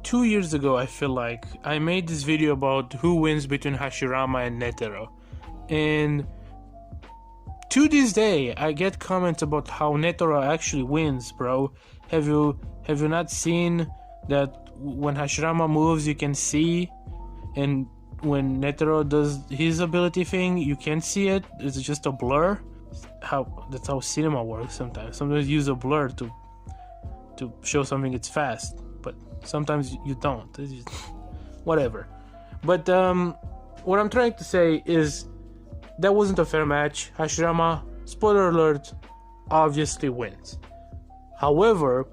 2 years ago, I feel like, I made this video about who wins between Hashirama and Netero. And to this day, I get comments about how Netero actually wins, bro. Have you not seen that when Hashirama moves, you can see, and when Netero does his ability thing, you can't see it. It's just a blur. That's how cinema works sometimes. Sometimes you use a blur to show something it's fast, but sometimes you don't. It's just, whatever. But what I'm trying to say is that wasn't a fair match. Hashirama, spoiler alert, obviously wins. However,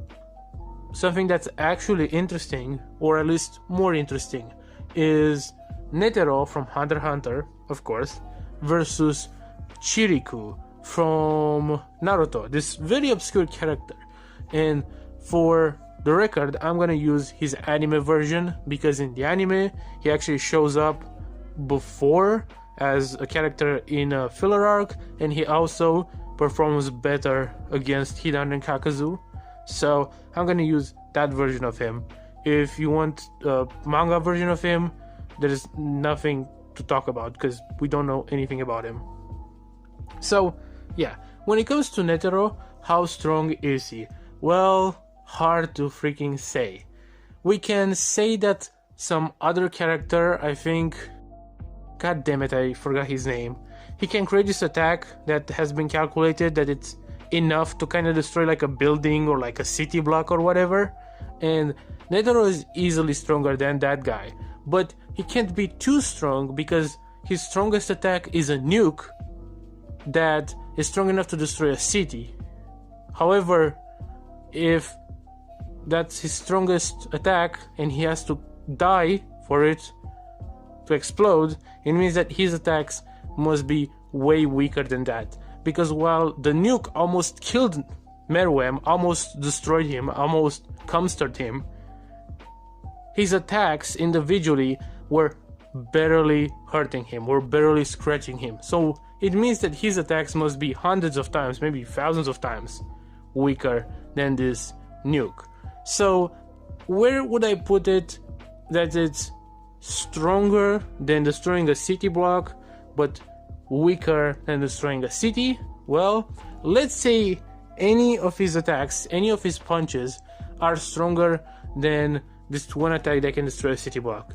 something that's actually interesting, or at least more interesting, is Netero from Hunter x Hunter, of course, versus Chiriku from Naruto, this very obscure character. And for the record, I'm gonna use his anime version, because in the anime he actually shows up before as a character in a filler arc, and he also performs better against Hidan and Kakazu. So I'm gonna use that version of him. If you want a manga version of him, there's nothing to talk about because we don't know anything about him. So yeah, when it comes to Netero, how strong is he? Well, hard to freaking say. We can say that some other character, I think, god damn it, I forgot his name, he can create this attack that has been calculated that it's enough to kind of destroy like a building or like a city block or whatever, and Netero is easily stronger than that guy, but he can't be too strong because his strongest attack is a nuke that is strong enough to destroy a city. However, if that's his strongest attack and he has to die for it to explode, it means that his attacks must be way weaker than that. Because while the nuke almost killed Meruem, almost destroyed him, almost comstered him, his attacks individually were barely hurting him, were barely scratching him. So it means that his attacks must be hundreds of times, maybe thousands of times weaker than this nuke. So where would I put it that it's stronger than destroying a city block but weaker than destroying a city? Well, let's say any of his attacks, any of his punches are stronger than this one attack that can destroy a city block.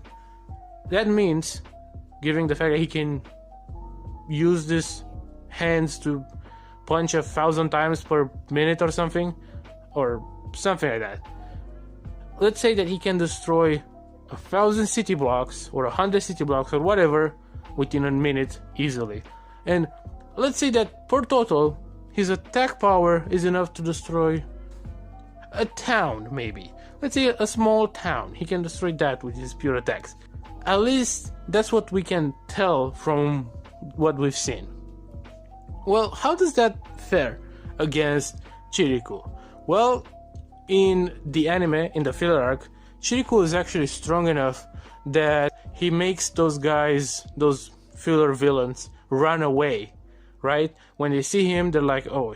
That means, given the fact that he can use his hands to punch 1,000 times per minute or something like that. Let's say that he can destroy 1,000 city blocks or 100 city blocks or whatever within a minute easily. And let's say that per total, his attack power is enough to destroy a town, maybe. Let's say a small town. He can destroy that with his pure attacks. At least that's what we can tell from what we've seen. Well, how does that fare against Chiriku? Well, in the anime, in the filler arc, Chiriku is actually strong enough that he makes those guys, those filler villains, run away, right? When they see him, they're like, oh,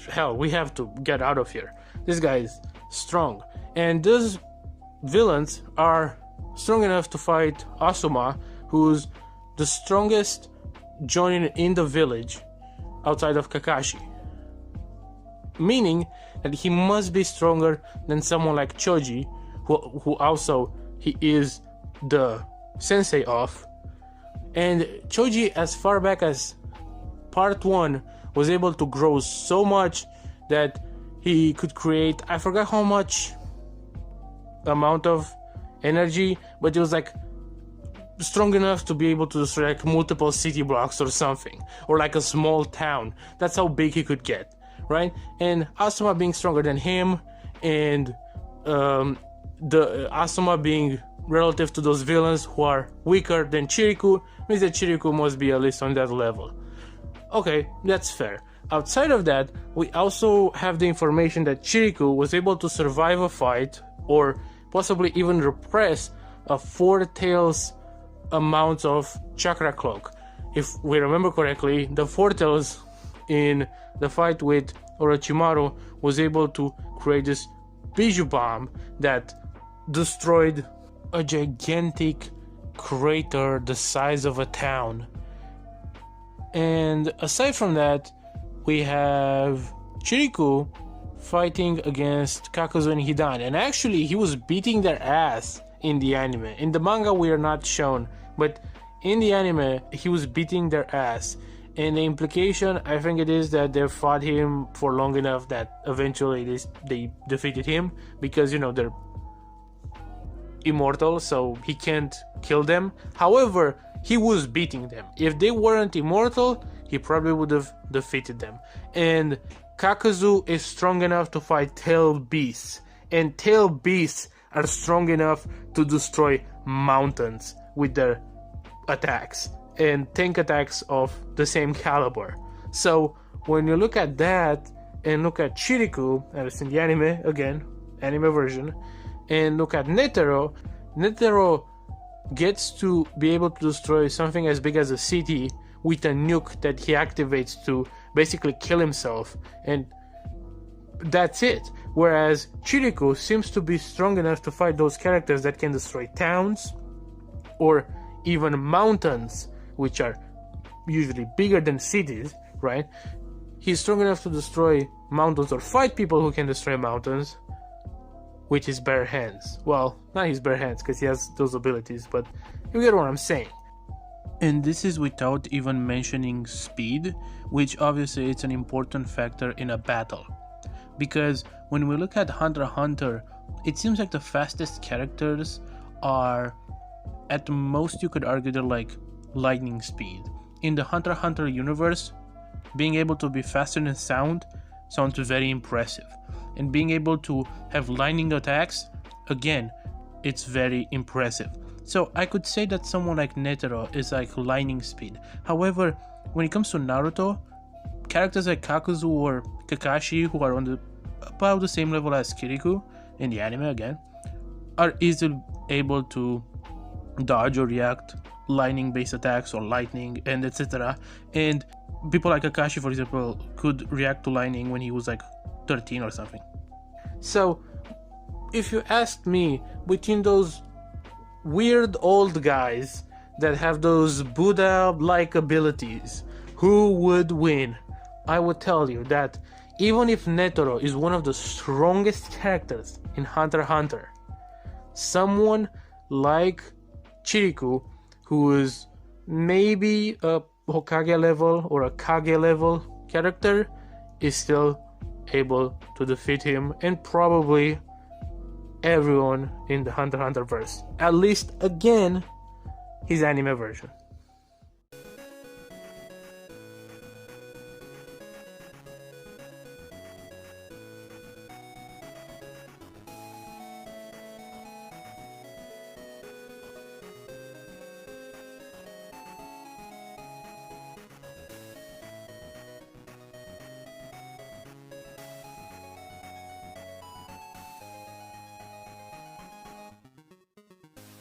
hell, we have to get out of here. This guy is strong. And those villains are strong enough to fight Asuma, who's the strongest jonin in the village outside of Kakashi. Meaning that he must be stronger than someone like Choji, who also he is the sensei of. And Choji, as far back as part 1, was able to grow so much that he could create, I forgot how much amount of energy, but it was like strong enough to be able to destroy like multiple city blocks or something, or like a small town. That's how big he could get, right? And Asuma being stronger than him, and the Asuma being relative to those villains who are weaker than Chiriku, means that Chiriku must be at least on that level. Okay, that's fair. Outside of that, we also have the information that Chiriku was able to survive a fight, or possibly even repress a 4 tails amount of chakra cloak. If we remember correctly, the 4 tails in the fight with Orochimaru was able to create this Biju bomb that destroyed a gigantic crater the size of a town. And aside from that, we have Chiriku fighting against Kakuzu and Hidan, and actually he was beating their ass in the anime. In the manga we are not shown, but in the anime he was beating their ass. And the implication, I think it is that they fought him for long enough that eventually they defeated him, because they're immortal, so he can't kill them. However, he was beating them. If they weren't immortal, he probably would have defeated them. And Kakuzu is strong enough to fight tail beasts, and tail beasts are strong enough to destroy mountains with their attacks, and tank attacks of the same caliber. So when you look at that and look at Chiriku, and it's in the anime again, anime version, and look at Netero gets to be able to destroy something as big as a city with a nuke that he activates to basically kill himself, and that's it. Whereas Chiriku seems to be strong enough to fight those characters that can destroy towns or even mountains, which are usually bigger than cities, right? He's strong enough to destroy mountains or fight people who can destroy mountains with his bare hands. Well, not his bare hands, because he has those abilities, but you get what I'm saying. And this is without even mentioning speed, which obviously it's an important factor in a battle. Because when we look at Hunter x Hunter, it seems like the fastest characters are, at most you could argue, they're like lightning speed. In the Hunter x Hunter universe, being able to be faster than sound sounds very impressive. And being able to have lightning attacks, again, it's very impressive. So I could say that someone like Netero is like lightning speed. However, when it comes to Naruto, characters like Kakuzu or Kakashi, who are on about the same level as Chiriku in the anime again, are easily able to dodge or react lightning based attacks or lightning and etc. And people like Kakashi, for example, could react to lightning when he was like 13 or something. So if you asked me, between those weird old guys that have those Buddha-like abilities, who would win? I would tell you that even if Netero is one of the strongest characters in Hunter x Hunter, someone like Chiriku, who is maybe a Hokage level or a Kage level character, is still able to defeat him, and probably everyone in the Hunter x Hunter verse, at least again his anime version.